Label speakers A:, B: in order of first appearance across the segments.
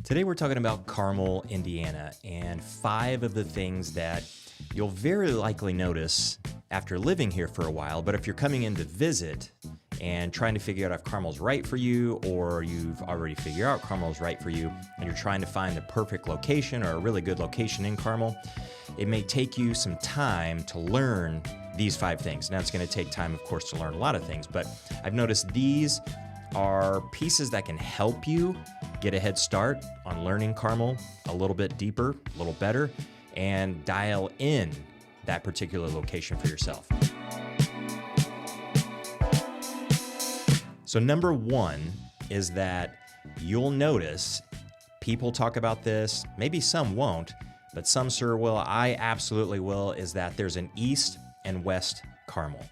A: Today we're talking about Carmel, Indiana, and 5 of the things that you'll very likely notice after living here for a while, but if you're coming in to visit and trying to figure out if Carmel's right for you, or you've already figured out Carmel's right for you, and you're trying to find the perfect location or a really good location in Carmel, it may take you some time to learn these 5 things. Now, it's going to take time, of course, to learn a lot of things, but I've noticed these are pieces that can help you get a head start on learning Carmel a little bit deeper, a little better, and dial in that particular location for yourself. So number 1 is that you'll notice people talk about this, maybe some won't, but some sure will. I absolutely will, is that there's an East and West Carmel.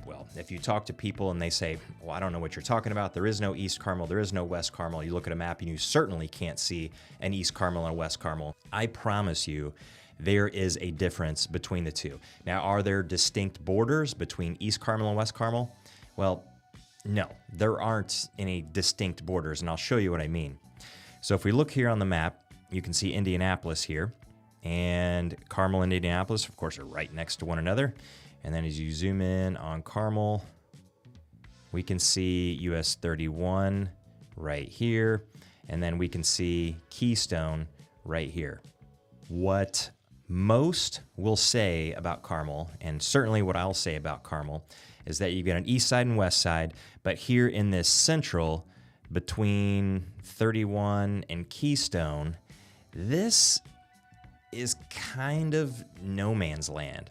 A: Well, if you talk to people and they say, well, I don't know what you're talking about. There is no East Carmel. There is no West Carmel. You look at a map and you certainly can't see an East Carmel and a West Carmel. I promise you, there is a difference between the two. Now, are there distinct borders between East Carmel and West Carmel? Well, no, there aren't any distinct borders, and I'll show you what I mean. So if we look here on the map, you can see Indianapolis here, and Carmel and Indianapolis, of course, are right next to one another. And then as you zoom in on Carmel, we can see US 31 right here, and then we can see Keystone right here. What most will say about Carmel, and certainly what I'll say about Carmel, is that you've got an east side and west side, but here in this central between 31 and Keystone, this is kind of no man's land.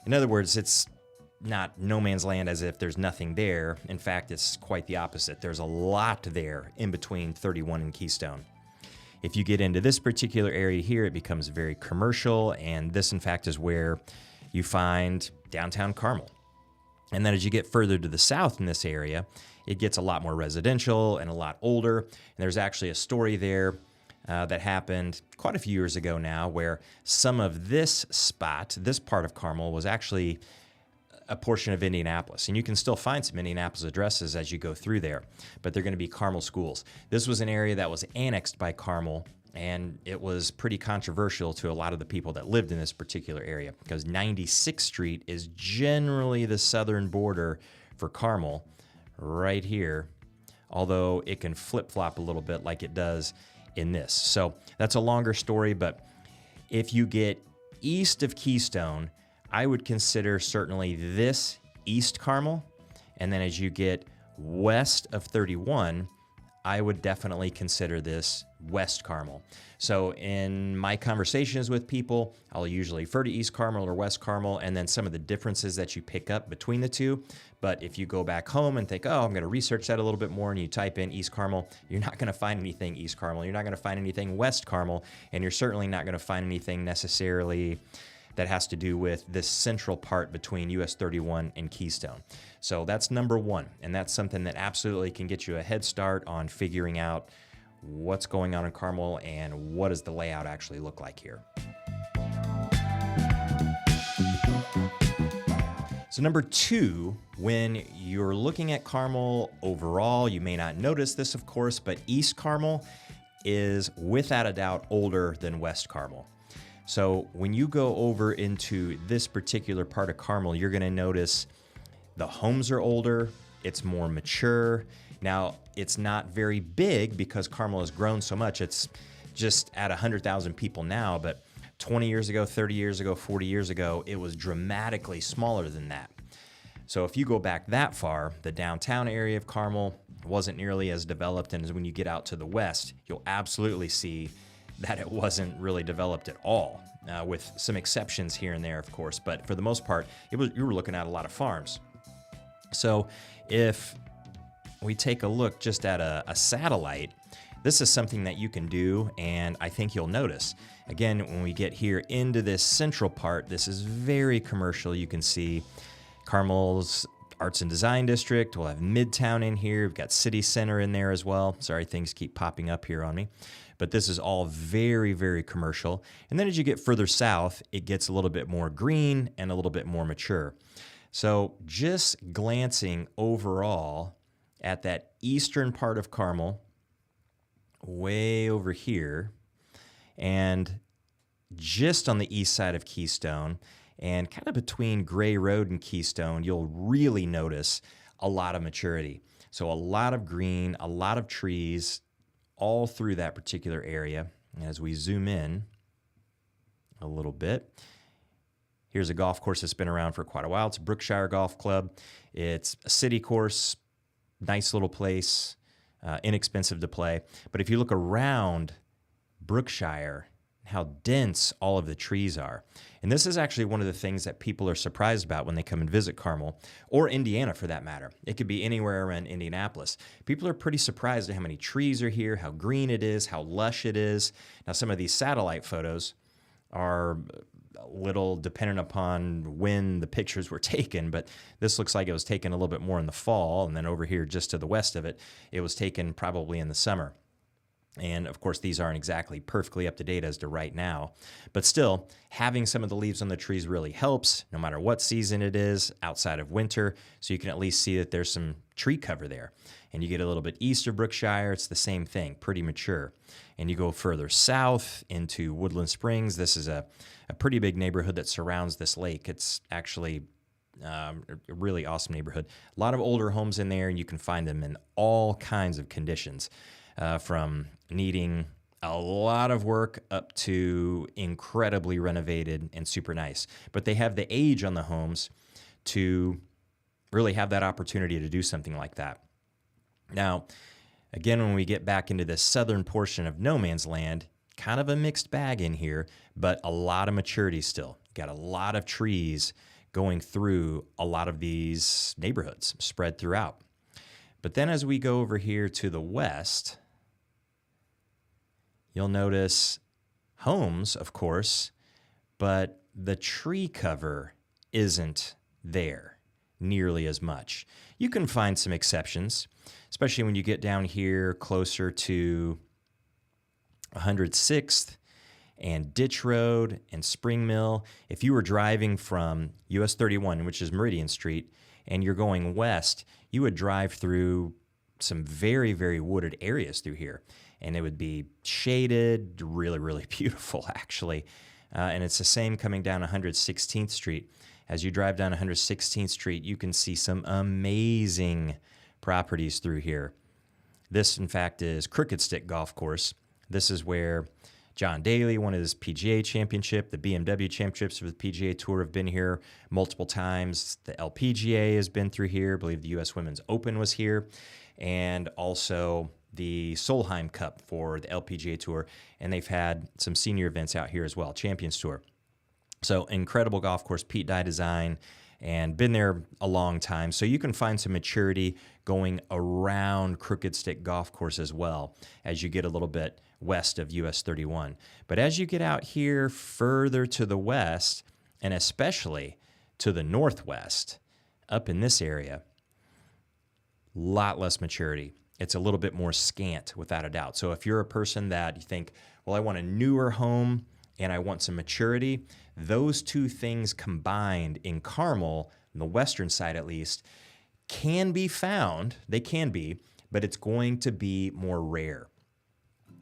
A: In other words, it's not no man's land as if there's nothing there. In fact, it's quite the opposite. There's a lot there in between 31 and Keystone. If you get into this particular area here, it becomes very commercial, and this, in fact, is where you find downtown Carmel. And then as you get further to the south in this area, it gets a lot more residential and a lot older. And there's actually a story there that happened quite a few years ago now, where some of this spot, this part of Carmel, was actually a portion of Indianapolis. And you can still find some Indianapolis addresses as you go through there, but they're going to be Carmel schools. This was an area that was annexed by Carmel, and it was pretty controversial to a lot of the people that lived in this particular area, because 96th Street is generally the southern border for Carmel right here, although it can flip-flop a little bit like it does in this. So that's a longer story, but if you get east of Keystone, I would consider certainly this East Carmel, and then as you get west of 31, I would definitely consider this West Carmel. So in my conversations with people, I'll usually refer to East Carmel or West Carmel, and then some of the differences that you pick up between the two. But if you go back home and think, oh, I'm going to research that a little bit more, and you type in East Carmel, you're not going to find anything East Carmel. You're not going to find anything West Carmel, and you're certainly not going to find anything necessarily that has to do with this central part between US 31 and Keystone. So that's number 1, and that's something that absolutely can get you a head start on figuring out what's going on in Carmel and what does the layout actually look like here. So number 2, when you're looking at Carmel overall, you may not notice this, of course, but East Carmel is without a doubt older than West Carmel. So when you go over into this particular part of Carmel, you're going to notice the homes are older, it's more mature. Now, it's not very big because Carmel has grown so much. It's just at 100,000 people now, but 20 years ago, 30 years ago, 40 years ago, it was dramatically smaller than that. So if you go back that far, the downtown area of Carmel wasn't nearly as developed, and when you get out to the west, you'll absolutely see that it wasn't really developed at all, with some exceptions here and there, of course. But for the most part, you were looking at a lot of farms. So if we take a look just at a satellite, this is something that you can do, and I think you'll notice. Again, when we get here into this central part, this is very commercial. You can see Carmel's Arts and Design District. We'll have Midtown in here. We've got City Center in there as well. Sorry, things keep popping up here on me. But this is all very, very commercial. And then as you get further south, it gets a little bit more green and a little bit more mature. So just glancing overall at that eastern part of Carmel, way over here, and just on the east side of Keystone, and kind of between Gray Road and Keystone, you'll really notice a lot of maturity. So a lot of green, a lot of trees all through that particular area. And as we zoom in a little bit, here's a golf course that's been around for quite a while. It's Brookshire Golf Club. It's a city course, nice little place, inexpensive to play. But if you look around Brookshire, how dense all of the trees are. And this is actually one of the things that people are surprised about when they come and visit Carmel, or Indiana for that matter. It could be anywhere around Indianapolis. People are pretty surprised at how many trees are here, how green it is, how lush it is. Now, some of these satellite photos are a little dependent upon when the pictures were taken, but this looks like it was taken a little bit more in the fall, and then over here just to the west of it, it was taken probably in the summer. And of course, these aren't exactly perfectly up to date as to right now, but still, having some of the leaves on the trees really helps, no matter what season it is, outside of winter, so you can at least see that there's some tree cover there. And you get a little bit east of Brookshire, it's the same thing, pretty mature. And you go further south into Woodland Springs. This is a pretty big neighborhood that surrounds this lake. It's actually a really awesome neighborhood. A lot of older homes in there, and you can find them in all kinds of conditions. From needing a lot of work up to incredibly renovated and super nice. But they have the age on the homes to really have that opportunity to do something like that. Now, again, when we get back into the southern portion of no man's land, kind of a mixed bag in here, but a lot of maturity still. Got a lot of trees going through a lot of these neighborhoods spread throughout. But then as we go over here to the west, you'll notice homes, of course, but the tree cover isn't there nearly as much. You can find some exceptions, especially when you get down here closer to 106th and Ditch Road and Spring Mill. If you were driving from US 31, which is Meridian Street, and you're going west, you would drive through some very, very wooded areas through here. And it would be shaded, really, really beautiful, actually. And it's the same coming down 116th Street. As you drive down 116th Street, you can see some amazing properties through here. This, in fact, is Crooked Stick Golf Course. This is where John Daly won his PGA championship. The BMW championships for the PGA Tour have been here multiple times. The LPGA has been through here. I believe the U.S. Women's Open was here. And also the Solheim Cup for the LPGA Tour. And they've had some senior events out here as well, Champions Tour. So incredible golf course, Pete Dye design, and been there a long time. So you can find some maturity going around Crooked Stick Golf Course as well as you get a little bit west of US 31. But as you get out here further to the west, and especially to the northwest, up in this area, a lot less maturity. It's a little bit more scant, without a doubt. So if you're a person that you think, well, I want a newer home and I want some maturity, those two things combined in Carmel, on the western side at least, can be found. They can be, but it's going to be more rare.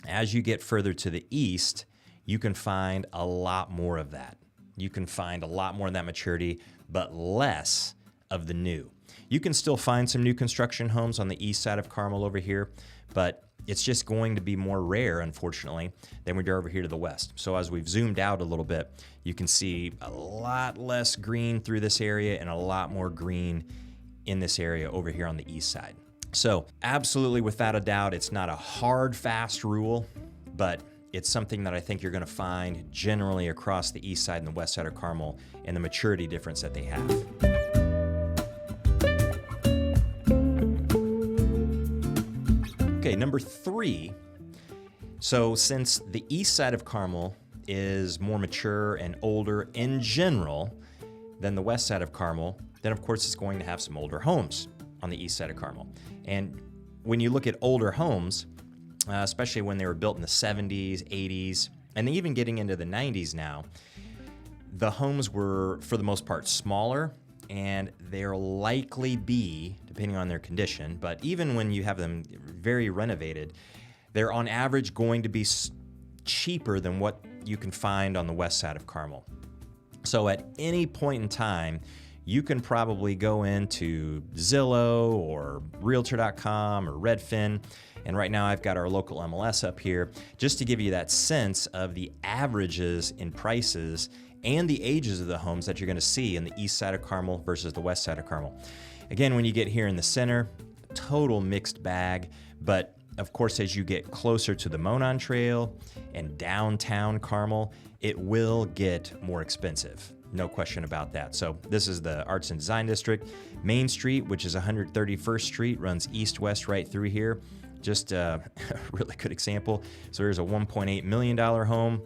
A: As you get further to the east, you can find a lot more of that. You can find a lot more of that maturity, but less of the new. You can still find some new construction homes on the east side of Carmel over here, but it's just going to be more rare, unfortunately, than we do over here to the west. So as we've zoomed out a little bit, you can see a lot less green through this area and a lot more green in this area over here on the east side. So absolutely, without a doubt, it's not a hard, fast rule, but it's something that I think you're going to find generally across the east side and the west side of Carmel and the maturity difference that they have. Okay, number 3. So since the east side of Carmel is more mature and older in general than the west side of Carmel, then of course it's going to have some older homes on the east side of Carmel. And when you look at older homes, especially when they were built in the 70s, 80s, and even getting into the 90s now, the homes were, for the most part, smaller, and they'll likely be, depending on their condition, but even when you have them very renovated, they're on average going to be cheaper than what you can find on the west side of Carmel. So at any point in time, you can probably go into Zillow or Realtor.com or Redfin. And right now I've got our local MLS up here just to give you that sense of the averages in prices and the ages of the homes that you're going to see in the east side of Carmel versus the west side of Carmel. Again, when you get here in the center, total mixed bag, but of course, as you get closer to the Monon Trail and downtown Carmel, it will get more expensive. No question about that. So this is the Arts and Design District. Main Street, which is 131st Street, runs east-west right through here. Just a really good example. So there's a $1.8 million home.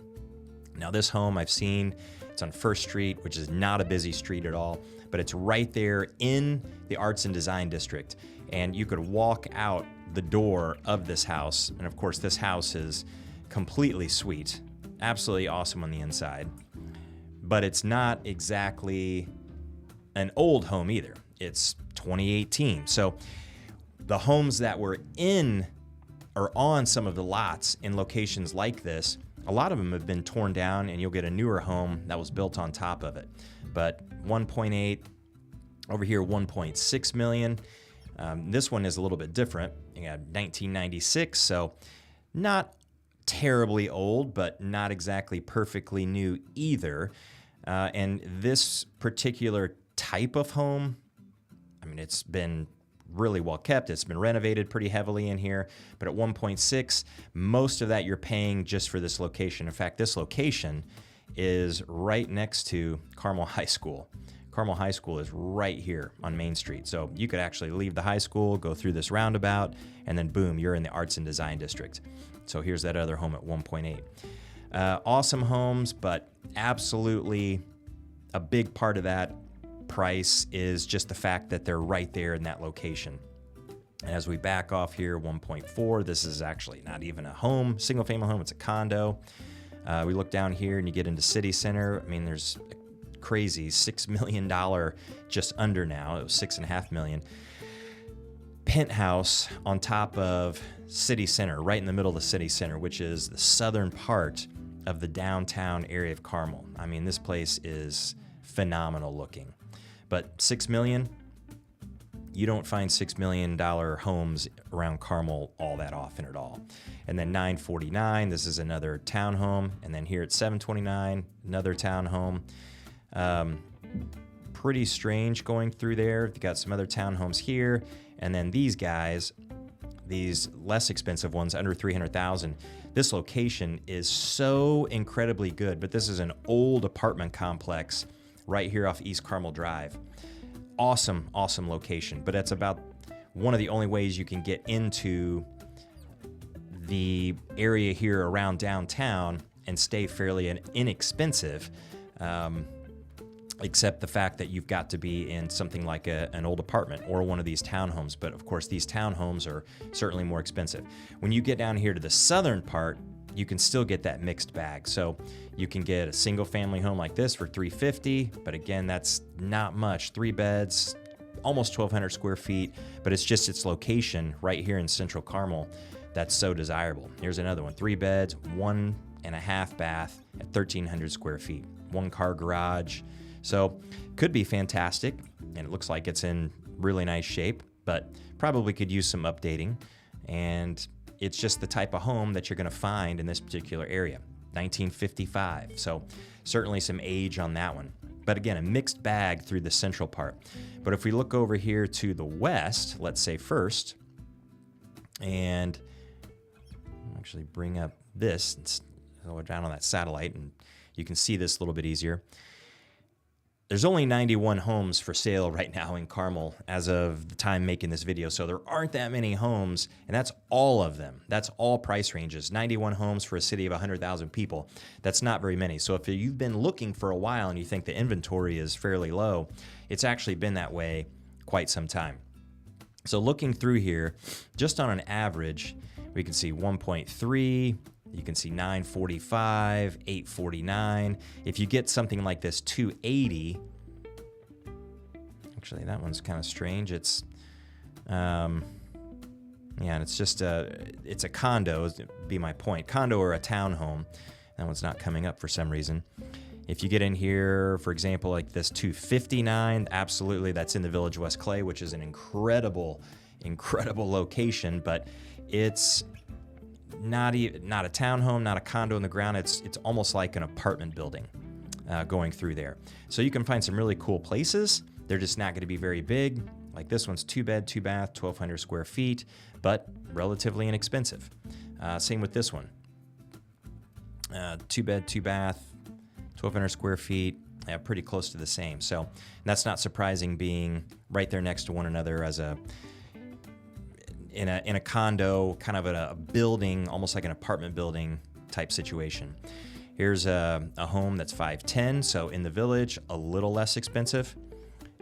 A: Now this home I've seen, it's on 1st Street, which is not a busy street at all, but it's right there in the Arts and Design District. And you could walk out the door of this house. And of course, this house is completely sweet, absolutely awesome on the inside. But it's not exactly an old home either. It's 2018. So the homes that were in or on some of the lots in locations like this, a lot of them have been torn down and you'll get a newer home that was built on top of it. But 1.8, over here 1.6 million. This one is a little bit different. You got 1996, so not terribly old, but not exactly perfectly new either. And this particular type of home, I mean, it's been really well kept. It's been renovated pretty heavily in here, but at 1.6, most of that you're paying just for this location. In fact, this location is right next to Carmel High School. Carmel High School is right here on Main Street. So you could actually leave the high school, go through this roundabout, and then boom, you're in the Arts and Design District. So here's that other home at 1.8. Awesome homes, but absolutely a big part of that price is just the fact that they're right there in that location. As we back off here, 1.4, this is actually not even a home, single family home, it's a condo. We look down here and you get into City Center. I mean, there's crazy $6 million, just under now, it was $6.5 million, penthouse on top of City Center, right in the middle of the City Center, which is the southern part of the downtown area of Carmel. I mean, this place is phenomenal looking. But $6 million, you don't find $6 million homes around Carmel all that often at all. And then 949, this is another townhome. And then here at 729, another townhome. Pretty strange going through there. You've got some other townhomes here. And then these guys, these less expensive ones, under $300,000. This location is so incredibly good, but this is an old apartment complex right here off East Carmel Drive. Awesome, awesome location, but that's about one of the only ways you can get into the area here around downtown and stay fairly inexpensive, except the fact that you've got to be in something like an old apartment or one of these townhomes. But of course, these townhomes are certainly more expensive. When you get down here to the southern part, you can still get that mixed bag. So you can get a single family home like this for $350, but again, that's not much. 3 beds, almost 1,200 square feet, but it's just its location right here in Central Carmel that's so desirable. Here's another one, 3 beds, 1.5 bath at 1,300 square feet, 1 car garage. So could be fantastic, and it looks like it's in really nice shape, but probably could use some updating. And it's just the type of home that you're going to find in this particular area. 1955, so certainly some age on that one. But again, a mixed bag through the central part. But if we look over here to the west, let's say first, and I'll actually bring up this and go down on that satellite, and you can see this a little bit easier. There's only 91 homes for sale right now in Carmel as of the time making this video. So there aren't that many homes, and that's all of them. That's all price ranges. 91 homes for a city of 100,000 people. That's not very many. So if you've been looking for a while and you think the inventory is fairly low, it's actually been that way quite some time. So looking through here, just on an average, we can see 1.3, you can see 945, 849. If you get something like this 280, actually that one's kind of strange. It's, Yeah, and it's just it's a condo, would be my point. Condo or a townhome. That one's not coming up for some reason. If you get in here, for example, like this 259, absolutely, that's in the Village West Clay, which is an incredible location, but it's not a townhome, not a condo in the ground. It's almost like an apartment building going through there. So you can find some really cool places. They're just not going to be very big. Like this one's 2 bed, 2 bath, 1,200 square feet, but relatively inexpensive. Same with this one. 2 bed, 2 bath, 1,200 square feet, pretty close to the same. So that's not surprising, being right there next to one another as in a condo, kind of a building, almost like an apartment building type situation. Here's a home that's 510, so in the Village, a little less expensive,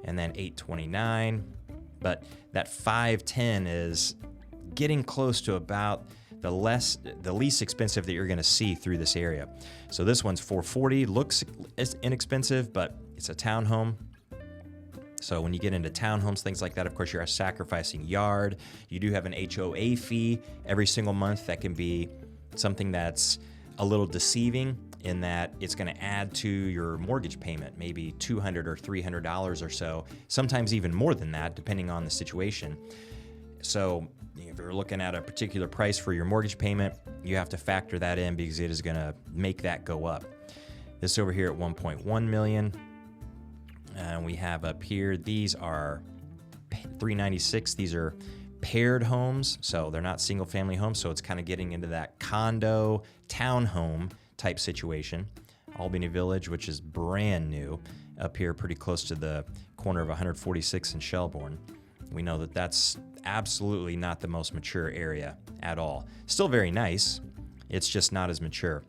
A: and then 829. But that 510 is getting close to about the least expensive that you're going to see through this area. So this one's 440, looks inexpensive, but it's a townhome. So when you get into townhomes, things like that, of course, you're sacrificing yard. You do have an HOA fee every single month. That can be something that's a little deceiving in that it's going to add to your mortgage payment, maybe $200 or $300 or so, sometimes even more than that, depending on the situation. So if you're looking at a particular price for your mortgage payment, you have to factor that in because it is going to make that go up. This over here at 1.1 million. And we have up here, these are 396. These are paired homes, so they're not single family homes. So it's kind of getting into that condo, townhome type situation. Albany Village, which is brand new, up here pretty close to the corner of 146 and Shelbourne. We know that that's absolutely not the most mature area at all. Still very nice. It's just not as mature.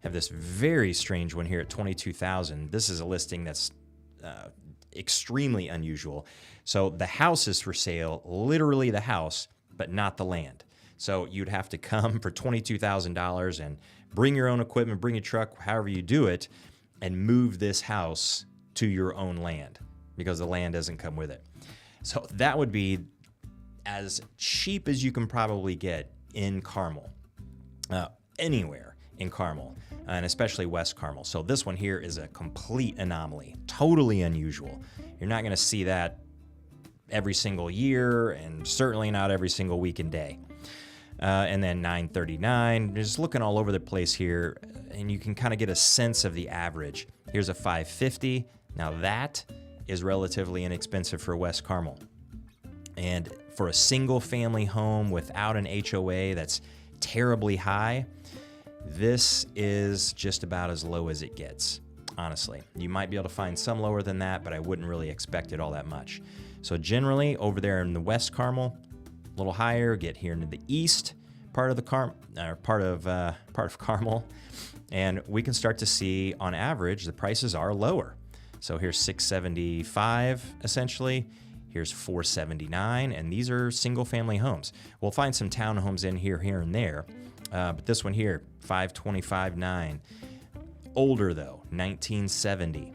A: Have this very strange one here at 22,000. This is a listing that's extremely unusual. So the house is for sale, literally the house, but not the land. So you'd have to come for $22,000 and bring your own equipment, bring a truck, however you do it, and move this house to your own land because the land doesn't come with it. So that would be as cheap as you can probably get in Carmel, anywhere in Carmel, and especially West Carmel. So this one here is a complete anomaly, totally unusual. You're not going to see that every single year, and certainly not every single week and day. And then 939, just looking all over the place here, and you can kind of get a sense of the average. Here's a 550. Now that is relatively inexpensive for West Carmel. And for a single family home without an HOA that's terribly high, this is just about as low as it gets, honestly. You might be able to find some lower than that, but I wouldn't really expect it all that much. So generally, over there in the West Carmel, a little higher. Get here into the east part of the part of Carmel, and we can start to see, on average, the prices are lower. So here's 675 essentially. Here's 479, and these are single-family homes. We'll find some townhomes in here and there, but this one here, 525.9. Older though, 1970.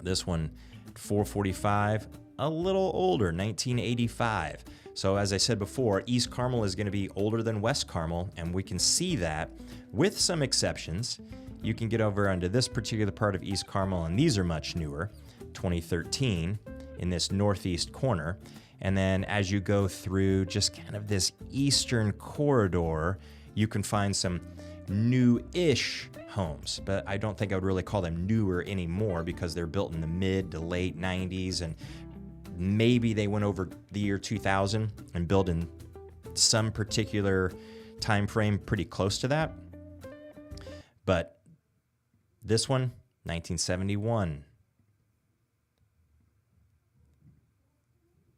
A: This one, 445, a little older, 1985. So as I said before, East Carmel is going to be older than West Carmel, and we can see that with some exceptions. You can get over onto this particular part of East Carmel, and these are much newer, 2013. In this northeast corner. And then as you go through just kind of this eastern corridor, you can find some new-ish homes, but I don't think I would really call them newer anymore because they're built in the mid to late 90s, and maybe they went over the year 2000 and built in some particular time frame pretty close to that. But this one, 1971.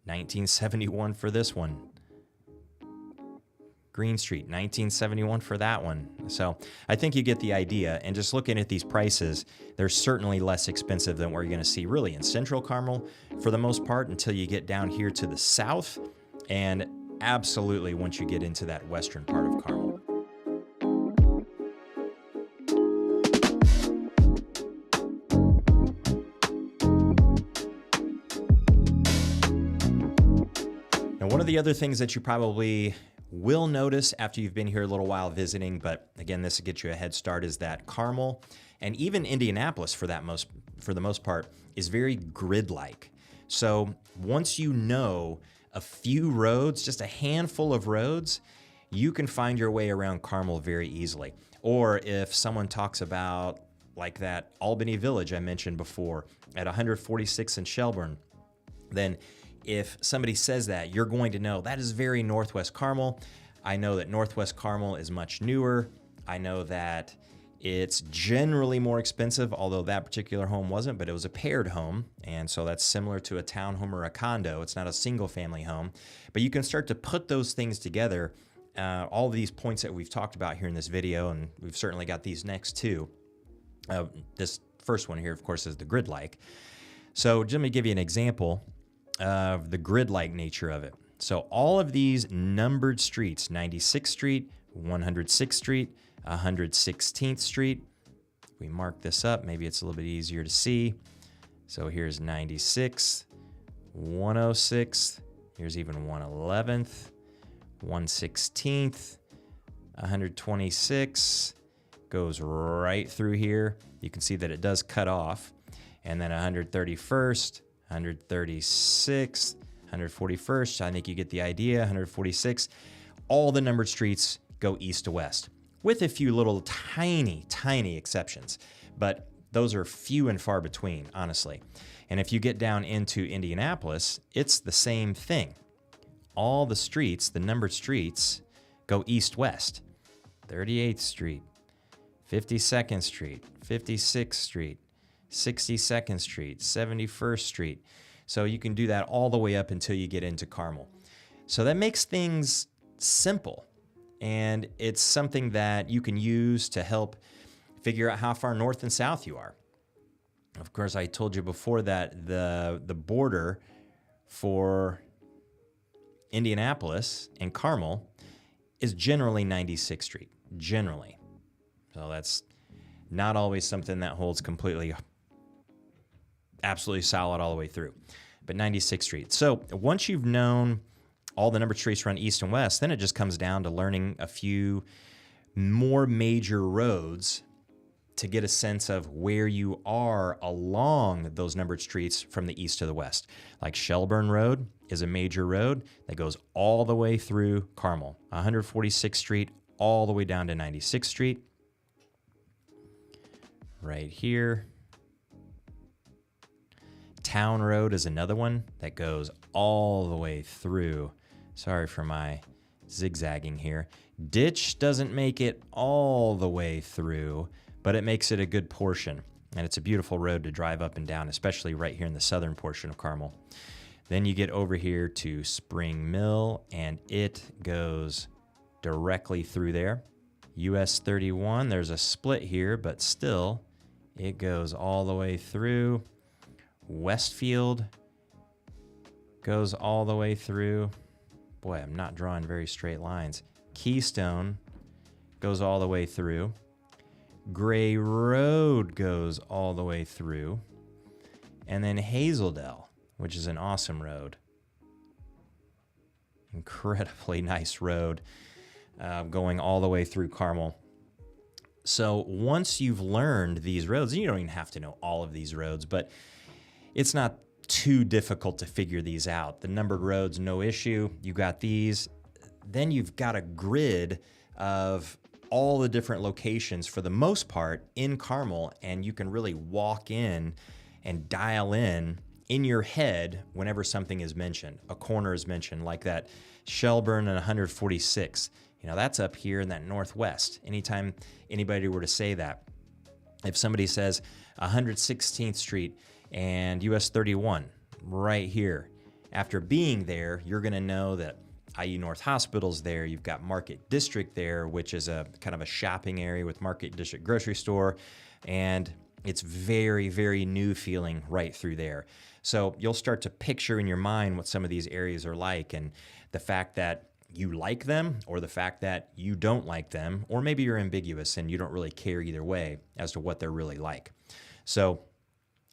A: 1971 for this one. Green Street, 1971 for that one. So I think you get the idea. And just looking at these prices, they're certainly less expensive than what you're going to see really in Central Carmel for the most part until you get down here to the south. And absolutely once you get into that western part of Carmel. One One of the other things that you probably will notice after you've been here a little while visiting, but again, this will get you a head start, is that Carmel and even Indianapolis for the most part is very grid-like. So once you know a few roads, just a handful of roads, you can find your way around Carmel very easily. Or if someone talks about like that Albany Village I mentioned before at 146 in Shelburne, then if somebody says that, you're going to know that is very Northwest Carmel. I know that Northwest Carmel is much newer. I know that it's generally more expensive, although that particular home wasn't, but it was a paired home. And so that's similar to a townhome or a condo. It's not a single family home, but you can start to put those things together. All of these points that we've talked about here in this video, and we've certainly got these next two. This first one here, of course, is the grid-like. So let me give you an example of the grid-like nature of it. So all of these numbered streets, 96th Street, 106th Street, 116th Street. We mark this up, maybe it's a little bit easier to see. So here's 96th, 106th, here's even 111th, 116th, 126, goes right through here. You can see that it does cut off. And then 131st, 136th, 141st, I think you get the idea, 146. All the numbered streets go east to west, with a few little tiny, tiny exceptions. But those are few and far between, honestly. And if you get down into Indianapolis, it's the same thing. All the streets, the numbered streets, go east-west. 38th Street, 52nd Street, 56th Street, 62nd Street, 71st Street. So you can do that all the way up until you get into Carmel. So that makes things simple. And it's something that you can use to help figure out how far north and south you are. Of course, I told you before that the border for Indianapolis and Carmel is generally 96th Street, generally. So that's not always something that holds completely, absolutely solid all the way through, but 96th Street. So once you've known all the numbered streets run east and west, then it just comes down to learning a few more major roads to get a sense of where you are along those numbered streets from the east to the west. Like Shelburne Road is a major road that goes all the way through Carmel, 146th Street, all the way down to 96th Street. Right here. Town Road is another one that goes all the way through. Sorry for my zigzagging here. Ditch doesn't make it all the way through, but it makes it a good portion. And it's a beautiful road to drive up and down, especially right here in the southern portion of Carmel. Then you get over here to Spring Mill, and it goes directly through there. US 31, there's a split here, but still, it goes all the way through. Westfield goes all the way through. Boy, I'm not drawing very straight lines. Keystone goes all the way through. Gray Road goes all the way through. And then Hazeldale, which is an awesome road. Incredibly nice road going all the way through Carmel. So once you've learned these roads, and you don't even have to know all of these roads, but it's not too difficult to figure these out. The numbered roads, no issue. You got these. Then you've got a grid of all the different locations for the most part in Carmel, and you can really walk in and dial in your head whenever something is mentioned. A corner is mentioned, like that Shelburne and 146. You know, that's up here in that northwest. Anytime anybody were to say that, if somebody says 116th Street and US 31 right here, after being there, you're going to know that IU North Hospital's there. You've got Market District there, which is a kind of a shopping area with Market District grocery store, and it's very, very new feeling right through there. So you'll start to picture in your mind what some of these areas are like, and the fact that you like them or the fact that you don't like them, or maybe you're ambiguous and you don't really care either way as to what they're really like. So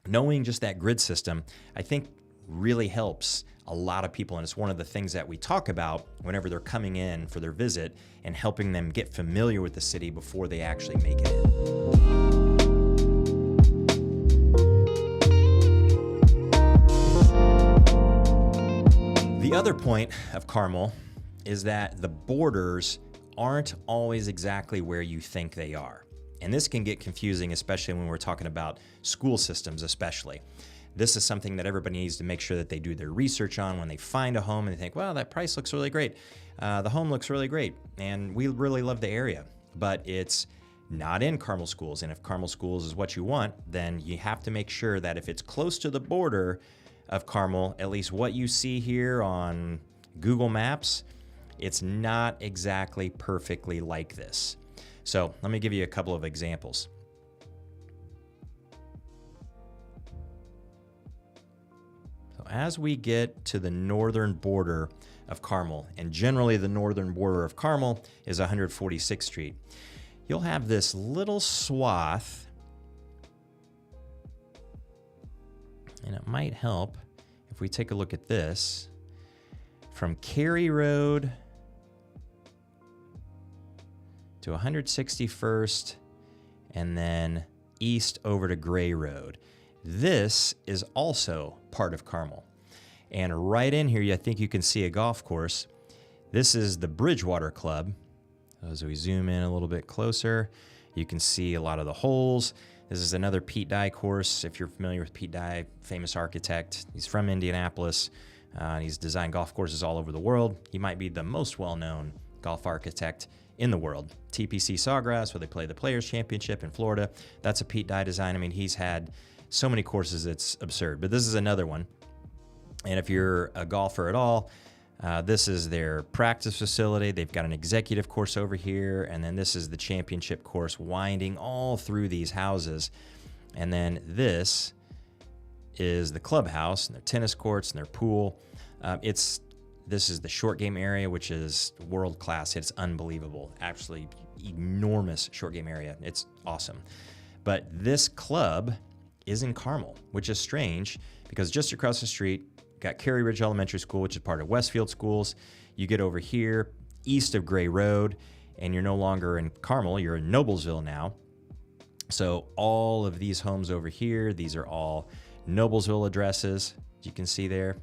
A: knowing just that grid system, I think really helps a lot of people. And it's one of the things that we talk about whenever they're coming in for their visit and helping them get familiar with the city before they actually make it in. The other point of Carmel is that the borders aren't always exactly where you think they are. And this can get confusing, especially when we're talking about school systems especially. This is something that everybody needs to make sure that they do their research on when they find a home and they think, well, that price looks really great. The home looks really great, and we really love the area, but it's not in Carmel schools. And if Carmel schools is what you want, then you have to make sure that if it's close to the border of Carmel, at least what you see here on Google Maps, it's not exactly perfectly like this. So let me give you a couple of examples. So as we get to the northern border of Carmel, and generally the northern border of Carmel is 146th Street, you'll have this little swath, and it might help if we take a look at this, from Cary Road to 161st, and then east over to Gray Road. This is also part of Carmel. And right in here, I think you can see a golf course. This is the Bridgewater Club. As we zoom in a little bit closer, you can see a lot of the holes. This is another Pete Dye course. If you're familiar with Pete Dye, famous architect, he's from Indianapolis. And he's designed golf courses all over the world. He might be the most well-known golf architect in the world. TPC Sawgrass, where they play the Players Championship in Florida, that's a Pete Dye design. I mean, he's had so many courses, it's absurd. But this is another one. And if you're a golfer at all, this is their practice facility. They've got an executive course over here, and then this is the championship course winding all through these houses. And then this is the clubhouse and their tennis courts and their pool. This is the short game area, which is world class. It's unbelievable. Absolutely enormous short game area. It's awesome. But this club is in Carmel, which is strange because just across the street, got Cary Ridge Elementary School, which is part of Westfield schools. You get over here east of Gray Road, and you're no longer in Carmel, you're in Noblesville now. So all of these homes over here, these are all Noblesville addresses, as you can see there.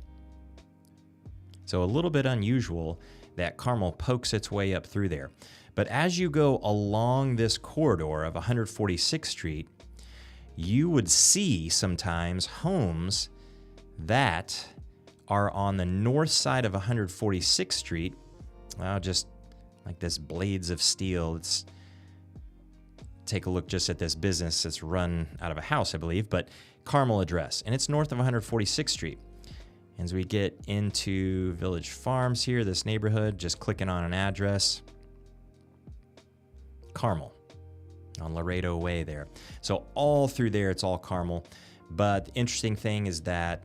A: So a little bit unusual that Carmel pokes its way up through there. But as you go along this corridor of 146th Street, you would see sometimes homes that are on the north side of 146th Street, just like this blades of steel. Take a look just at this business that's run out of a house, I believe, but Carmel address, and it's north of 146th Street. As we get into Village Farms here, this neighborhood, just clicking on an address, Carmel on Laredo Way there. So all through there, it's all Carmel. But the interesting thing is that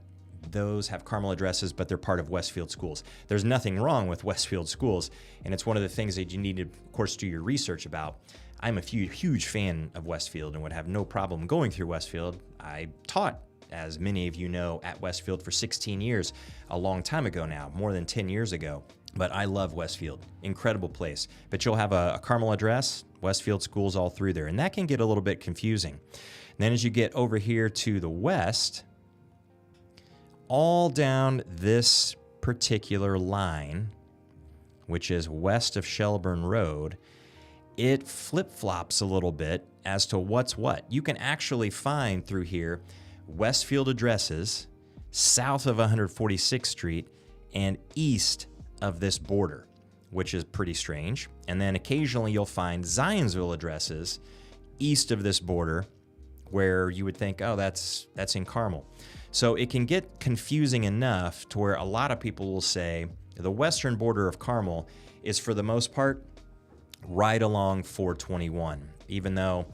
A: those have Carmel addresses, but they're part of Westfield schools. There's nothing wrong with Westfield schools, and it's one of the things that you need to, of course, do your research about. I'm a huge fan of Westfield and would have no problem going through Westfield. I taught, as many of you know, at Westfield for 16 years, a long time ago now, more than 10 years ago. But I love Westfield, incredible place. But you'll have a Carmel address, Westfield schools all through there, and that can get a little bit confusing. And then as you get over here to the west, all down this particular line, which is west of Shelburne Road, it flip-flops a little bit as to what's what. You can actually find through here Westfield addresses south of 146th Street and east of this border, which is pretty strange. And then occasionally you'll find Zionsville addresses east of this border where you would think, oh, that's in Carmel. So it can get confusing enough to where a lot of people will say the western border of Carmel is for the most part right along 421, even though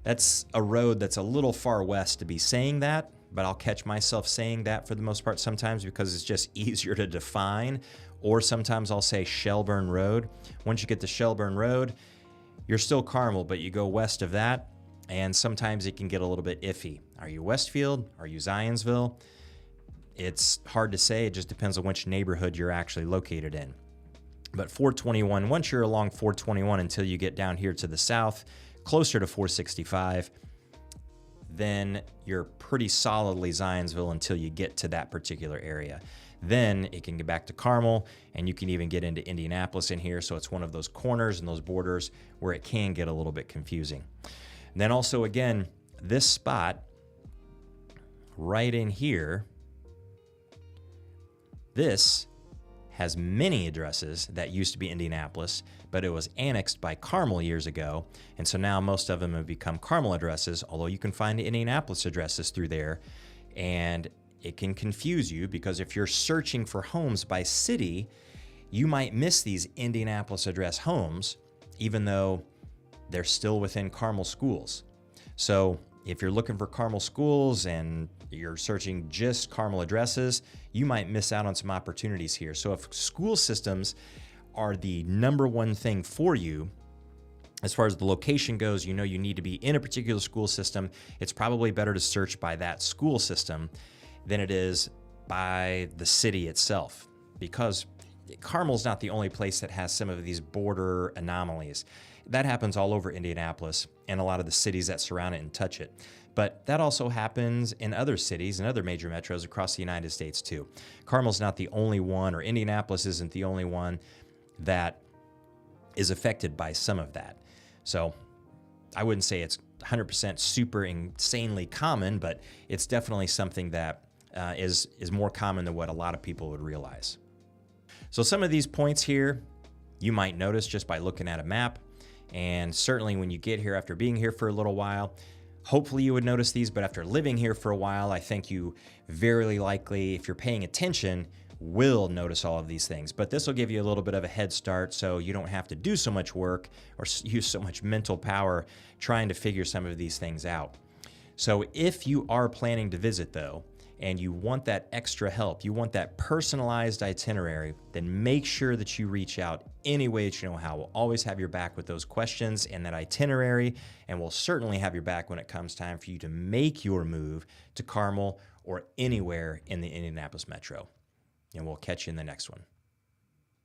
A: that's a road that's a little far west to be saying that, but I'll catch myself saying that for the most part sometimes because it's just easier to define, or sometimes I'll say Shelburne Road. Once you get to Shelburne Road, you're still Carmel, but you go west of that, and sometimes it can get a little bit iffy. Are you Westfield? Are you Zionsville? It's hard to say. It just depends on which neighborhood you're actually located in. But 421, once you're along 421 until you get down here to the south, closer to 465, then you're pretty solidly Zionsville until you get to that particular area. Then it can get back to Carmel, and you can even get into Indianapolis in here. So it's one of those corners and those borders where it can get a little bit confusing. And then also, again, this spot right in here, this has many addresses that used to be Indianapolis, but it was annexed by Carmel years ago. And so now most of them have become Carmel addresses, although you can find Indianapolis addresses through there. And it can confuse you because if you're searching for homes by city, you might miss these Indianapolis address homes, even though they're still within Carmel schools. So if you're looking for Carmel schools and you're searching just Carmel addresses, you might miss out on some opportunities here. So if school systems are the number one thing for you, as far as the location goes, you know you need to be in a particular school system, it's probably better to search by that school system than it is by the city itself, because Carmel's not the only place that has some of these border anomalies. That happens all over Indianapolis and a lot of the cities that surround it and touch it. But that also happens in other cities and other major metros across the United States too. Carmel's not the only one, or Indianapolis isn't the only one that is affected by some of that. So I wouldn't say it's 100% super insanely common, but it's definitely something that is more common than what a lot of people would realize. So some of these points here, you might notice just by looking at a map. And certainly when you get here after being here for a little while, hopefully you would notice these, but after living here for a while, I think you very likely, if you're paying attention, will notice all of these things. But this will give you a little bit of a head start so you don't have to do so much work or use so much mental power trying to figure some of these things out. So if you are planning to visit though, and you want that extra help, you want that personalized itinerary, then make sure that you reach out any way that you know how. We'll always have your back with those questions and that itinerary, and we'll certainly have your back when it comes time for you to make your move to Carmel or anywhere in the Indianapolis metro. And we'll catch you in the next one.